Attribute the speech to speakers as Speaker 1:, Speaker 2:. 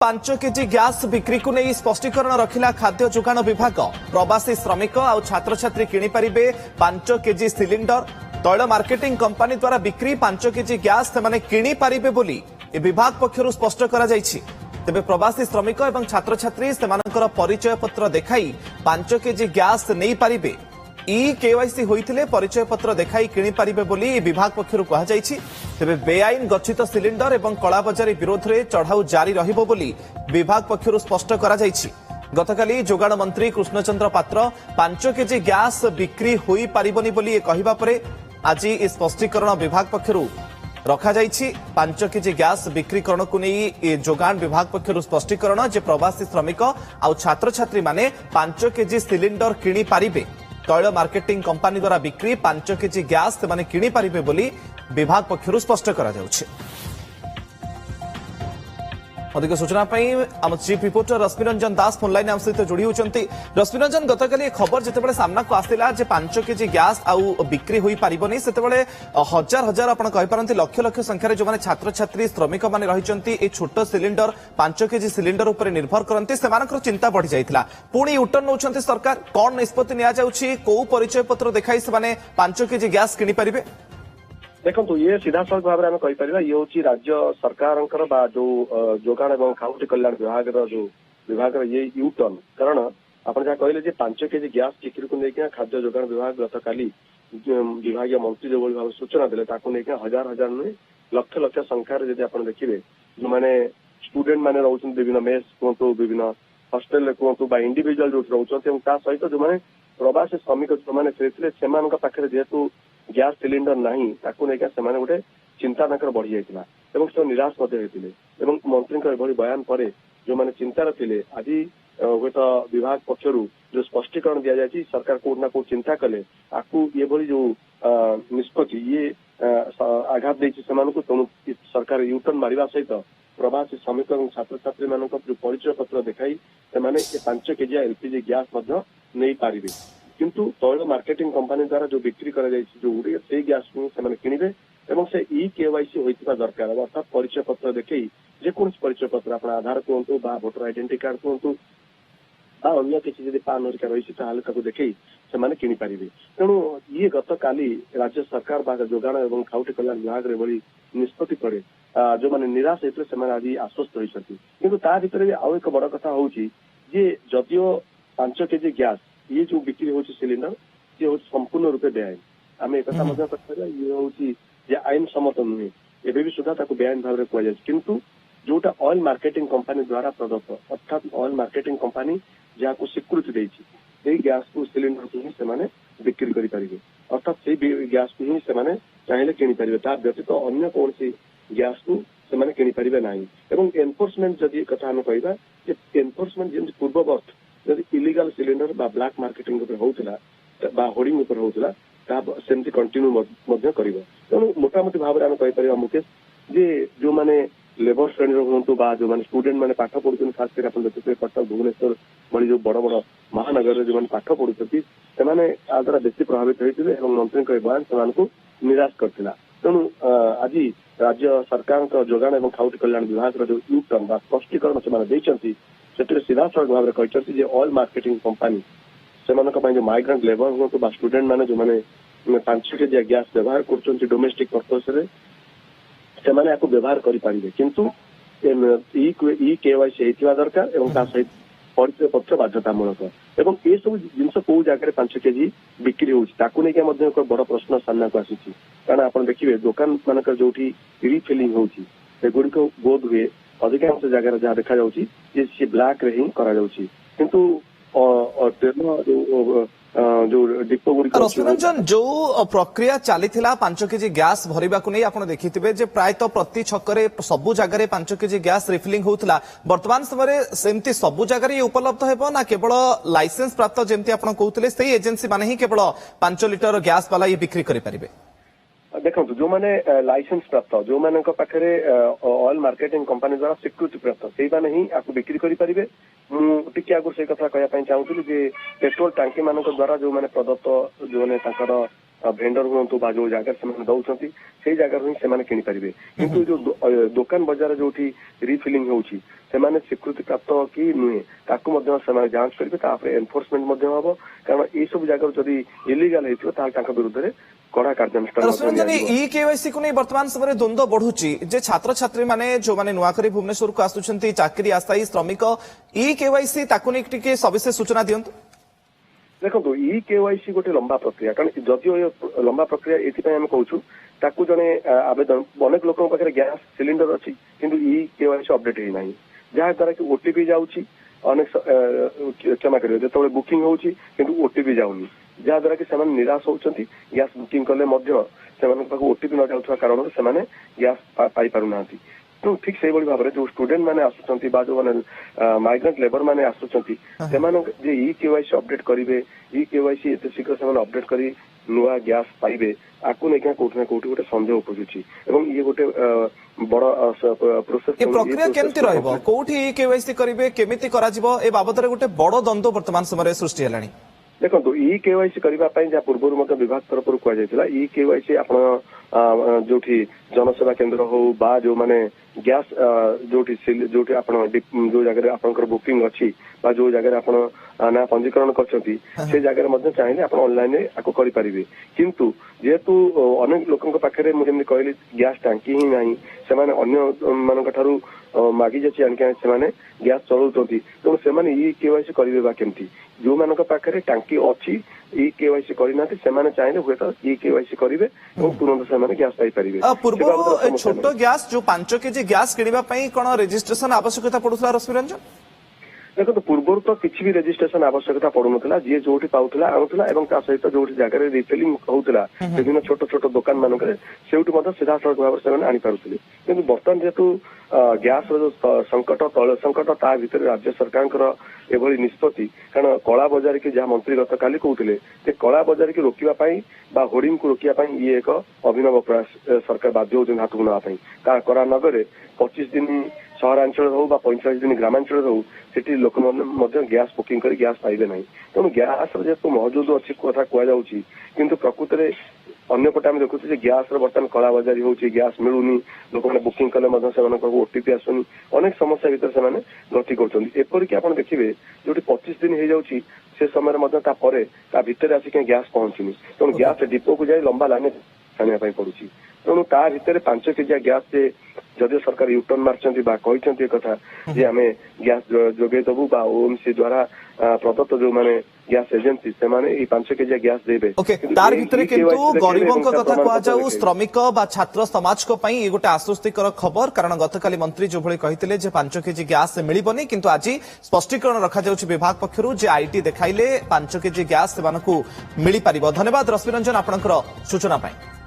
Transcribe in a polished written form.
Speaker 1: 5 KG gas बिक्री को नहीं स्पष्टीकरण रखिला खाद्य जोगाण विभाग। प्रवासी श्रमिक और छात्र छात्री किपर 5 केजी सिलिंडर। तैल मार्केटिंग कंपनी द्वारा बिक्री 5 केजी गैस से किपर बोली विभाग पक्षर स्पष्ट तेबे प्रवासी श्रमिक और छात्र छात्री से परिचय पत्र देखाई 5 केजी गैस नहीं पारिबे। केवाईसी होइथिले परिचय पत्र देखाई किणी पारिबे बोली विभाग पक्षरु कहा जायछि। तेबे बेआईन गच्छित सिलिंडर एवं कलाबजारी विरोध में चढ़ाऊ जारी रहिबो बोली विभाग पक्षरु स्पष्ट करा जायछि। गतकाली जोगाण मंत्री कृष्णचंद्र पात्र 5 केजी गैस बिक्री होई पारिबनी बोली कहिबा परे आज स्पष्टीकरण विभाग पक्षरु रखा जायछि। 5 केजी गैस बिक्रीकरण को नहीं जोगाण विभाग पक्षरु स्पष्टीकरण जे प्रवासी श्रमिक और छात्र छात्री माने 5 केजी सिलिंडर किणी पारिबे। तैल मार्केटिंग कंपनी द्वारा बिक्री 5 केजी गैस से किपर बोली विभाग पक्षर स्पष्ट करा जाउछि। अधिक सूचना आम चीफ रिपोर्टर रश्मिरंजन दास फोन लाइन आम सहित जोड़ी होती। रश्मिरंजन गतकाली खबर जिते सामना को आसला 5 केजी गैस आउ बिक्री हो पारबनी से हजार हजार आप कहीपारती लक्ष लक्ष संख्यार जो छात्र छात्री श्रमिक मैंने रही छोट सिलिंडर 5 केजी सिलिंडर उपर निर्भर करते से चिंता बढ़ी जाता। पुणी यूटर्न नौकरी सरकार कौन निष्पत्ति नि कौ परिचय पत्र देखाई से 5 केजी गैस किपर।
Speaker 2: देखो ये सीधा सड़क भाव में कहीपर ये हूँ राज्य सरकार जो जोगाण और खाउटी कल्याण विभाग ये यू टर्न कारण आप जहाँ कहले 5 केजी गैस बिक्री को लेकिन खाद्य जोगाण विभाग गत काली विभाग मंत्री जो भाव सूचना देते हजार हजार नुहे लक्ष लक्ष संख्यार जब आप देखिए जो मैंने स्टूडेंट मैंने रोच विभिन्न मेस कहतु विभिन्न हस्टेल कहतु इंडिविजुआल जो रोच सहित जो मैंने प्रवासी श्रमिक जो मैंने फेरते से पाखे जेहेतु गैस सिलिंडर नहीं से गोटे चिंता बढ़ी जाता से निराश होते मंत्री बयान पर जो मैंने चिंतार थे आज हूँ विभाग पक्षर जो स्पष्टीकरण दि जाए सरकार कौट ना कौट चिंता कले आपको ये जो निष्पत्ति ये आघात देती तेणु सरकार यूटर्न मारिबा सहित प्रवासी श्रमिक और छात्र छात्री मान जो परिचय पत्र देखाई से 5 केजी एलपीजी गैस नहीं पारे किंतु तैल मार्केटिंग कंपनी द्वारा जो बिक्री कर से गैस को किणवे और से केवाईसी होता दरकार अर्थात परिचय पत्र देखई जेको परिचय पत्र आप आधार कहतु भोटर आइडेंटिटी कार्ड कहतु अन्य किसी पान हरिका रही देखई से किपर। तेणु ये गत काली राज्य सरकार जोगाण और खाउटी कल्याण विभाग निष्पत्ति पर जो मैंने निराश होते हैं आज आश्वस्त होती किंतु ता भीतर भी आउ एक बड़ कथा हूँ जदियो 5 केजी गैस ये जो बिक्री हो सिलिंडर ये हूँ संपूर्ण रूपे बेआईन आम एक ये हूँ आईन सम्मत नुहे एवं भी सुधा बेआईन भाव में कहुए किंतु जोटा ऑयल मार्केटिंग कंपनी द्वारा प्रदत्त अर्थात ऑयल मार्केटिंग कंपनी जहाँ को स्वीकृति देती गैस को सिलिंडर को ही से बिक्री करेंगे अर्थात से गैस को ही से चाहिए किपर ता व्यतीत अन्य कौन सी गैस को से किपर ना और एनफोर्समेंट जदि कथा आम कहवा एनफोर्समेंट जमी पूर्ववर्त जब इलिगाल सिलिंडर बा ब्लैक मार्केटिंग होता होर्डिंग होता सेमती कंटिन्यू तेणु मोटामोटी भाव में कहीपर मुकेश जे जो मैंने लेबर श्रेणी हूँ जो मैंने स्टूडेंट मैंने पाठ पढ़ुं खास कर देखते कटक भुवनेश्वर भाई जो बड़ बड़ महानगर जो मैंने पाठ पढ़ुं से द्वारा बेसी प्रभावित होते मंत्री बयान से निराश करता। तेणु आज राज्य सरकार जोगाण और खाउटी कल्याण विभाग जो यू टर्न स्पष्टीकरण से सीधा सड़क भाव में कहते ऑयल मार्केटिंग कंपनी से जो माइग्रेंट लेबर हूँ स्टूडेंट मैंने जो मैंने 5 केजी गैस व्यवहार कर डोमेस्टिक पर्पस से व्यवहार करेंगे किंतु केवाईसी होता दरकार और सहित परिचय पत्र बाध्यतामूलक और ये सब जिन कौ जगह 5 केजी बिक्री होती एक बड़ प्रश्न सामना को आसी कारण आप देखिए दुकान मानक जो रिफिलिंग होगुड़िक बोध हुए अधिकांश जगह जहाँ देखा सी ब्लैक रे ही किंतु जो डिपो गुड़ी
Speaker 1: रश्मिरंजन जो प्रक्रिया चली 5 केजी गैस भरवा को नहीं आप देखिए प्रायतः प्रति छकरे सबु जगह 5 केजी गैस रिफिलिंग होता वर्तमान समय सेमती सबु जगह ये उपलब्ध हो ना केवल लाइसेंस प्राप्त जमी आप कहते से एजेंसी माने ही केवल 5 लिटर गैस वाला ये बिक्री करें।
Speaker 2: देखो जो मैंने लाइसेंस प्राप्त जो मान पाखे ऑयल मार्केटिंग कंपनी द्वारा स्वीकृति प्राप्त से ही आपको बिक्री करेंगे। मुझे आगुरी से कथा कहना चाहूँगी पेट्रोल टांकी मान द्वारा जो मैंने प्रदत्त जो मैंने ଭେଣ୍ଡର ହୁଅନ୍ତୁ ବା ଯୋଉ ଜାଗାରେ ସେମାନେ ଦଉଛନ୍ତି ସେଇ ଜାଗାରୁ ହିଁ ସେମାନେ କିଣିପାରିବେ। କିନ୍ତୁ ଯୋଉ ଦୋକାନ ବଜାର ଯୋଉଠି ରିଫିଲିଂ ହଉଛି ସେମାନେ ସ୍ୱୀକୃତି ପ୍ରାପ୍ତ କି ନୁହେଁ ତାକୁ ମଧ୍ୟ ସେମାନେ ଯାଞ୍ଚ କରିବେ, ତାପରେ ଏନଫୋର୍ସମେଣ୍ଟ ମଧ୍ୟ ହବ। କାରଣ ଏଇ ସବୁ ଜାଗାରୁ ଯଦି ଇଲିଗାଲ ହେଇଥିବ ତାହେଲେ ତାଙ୍କ ବିରୁଦ୍ଧରେ କड़ा कार्यानुष्ठान
Speaker 1: ଇ କେୱାଇସି को नहीं वर्तमान समय द्वंद्व बढ़ुची जे छात्र छात्री माने जो माने नुआकरी भुवनेश्वर को आसुचंती चाकरी आशायी श्रमिक इ केवाईसी ताकू नहीं टिके सविशेष सूचना दियंतु।
Speaker 2: देखो इ केवाईसी गोटे लंबा प्रक्रिया, कारण जदिओ लंबा प्रक्रिया एथिपाई आमे कहूछु ताकू जने आवेदन अनेक लोक पाखे गैस सिलिंडर अच्छी किंतु इ केवाईसी अपडेट ही नहीं, जहाँ द्वारा कि ओटीपी जाउची अनेक क्षमा करियो जेतबे बुकिंग होउची किंतु ओटीपी जाउनी, जहाँ द्वारा कि सेमान निराश होउचंती। गैस बुकिंग कले मध्य सेमान पाखु ओटीपी न जाउथवा कारण सेमाने गैस पाई पारु नांती। तो ठीक से बड़ी भाव जो स्टूडेंट माने आसुचंती बा जो माने माइग्रेंट लेबर माने आसुचंती सेमान जे इ केवाईसी अपडेट करिवे, इ केवाईसी एते शीघ्र सेमान अपडेट करी नुआ गैस पाइबे आकु नै कोठी ना कोठी गोटे संदेह उपजुची एवं ये गोटे बड़ प्रोसेस।
Speaker 1: ए प्रक्रिया केमति रहइबो, कोठी इ केवाईसी करिवे, केमिति करा जिवो, ए बाबत रे गोटे बड़ द्वंद्व वर्तमान समय सृष्टि हेलानी।
Speaker 2: देखो इ केवाईसी करबा पई जा पूर्व मत विभाग तरफ कुआ जायतिला इ केवाईसी आपण जोठी जनसेवा केंद्र हो बा जो माने गैस जोठी आपण जो जगह आपनकर बुकिंग अछि बा जो जगह आपण ना पंजीकरण करछंती से जगह मध्ये चाहिले आपण ऑनलाइन रे आको करि परिबे। किंतु जेतु अनेक लोकन पाखरे मु जेमि कहली गैस टंकी ही नाही, सेमाने अन्य मानक थारु मागी जाछि अनके सेमाने गैस चलौतंती, तो सेमाने इ केवाईसी करिवे बा केमती जो मानक पाखरे टंकी अछि इ केवाईसी करिनाथि सेमाने चाहिले हुए त इ केवाईसी करिवे और तुरंत सेमाने गैस पाई परिबे।
Speaker 1: पूर्व छोट गैस जो 5 केजी गैस किनिबा पई कोन रजिस्ट्रेशन आवश्यकता पडुतला रश्मि रंजन?
Speaker 2: देखो तो पूर्व तो किसी भी रजिस्ट्रेशन आवश्यकता पड़ुनथला, जी जोठी पाउथला आनुथला एवं ता सहित जोठी जगह रिफिलिंग होउथला विभिन्न छोट छोट दुकान मानकरे सेउठी मत सीधा सड़क भाव से आनी पारुथले। किंतु बर्तमान जेतु गैस जो संकट तैल संकट ता भीतर राज्य सरकार एभली निष्पत्ति, कारण कला बजार की जहाँ मंत्री गत काली कहते जे कला बजार की रोकिबा पई बा होर्डिंग को रोकिबा पई ये एक अभिनव प्रयास सरकार बाध्य होउछन हाथ गुना पई। का करा नगरे 25 दिन सहरांचल हो बा 45 दिन ग्रामांचल हो सेठी लोक मध्य गैस बुकिंग कर गैस पाइबे नहीं। तेणु गैस जेतु मौजूद अच्छी कथा कह जाउची किंतु प्रकृत रे अन्य पटे आम देखुँ गैस बर्तमान कला बजारी होची, गैस मिलूनी, लोक मैंने बुकिंग कले ओटीपी आसुनी, अनेक समस्या भीतर से गति करपरिक आप देखिए जो 25 दिन हो जाऊँगी से समय भीतर आसिक गैस पहुंचुनी। तेणु गैस डिपो को जाए लंबा लाइन छाणिया पड़ुची। तेणु ता भीतर 5 केजिया गैस से जदिव सरकार यूटर्न मार्चंती बा कहते कथा जे आम गैस जोगे दबू बा ओएमसी द्वारा प्रदत्त जो माने गैस एजेंसी से माने 5 केजिया गैस देबे।
Speaker 1: ओके तार भितरे किंतु गरीबों कथा कह जाऊ श्रमिक बा छात्र समाज को पई ए गोटे आश्वस्तिकर खबर, कारण गतकाली मंत्री जो भली कहितले जे 5 केजी गैस मिलिबनी, किंतु आज स्पष्टीकरण रखा जाउछि विभाग पक्षरु जे आईटी देखाइले 5 केजी गैस सेमानकु मिलि परिबो। धन्यवाद रश्मि रंजन आपनकर सूचना पाई।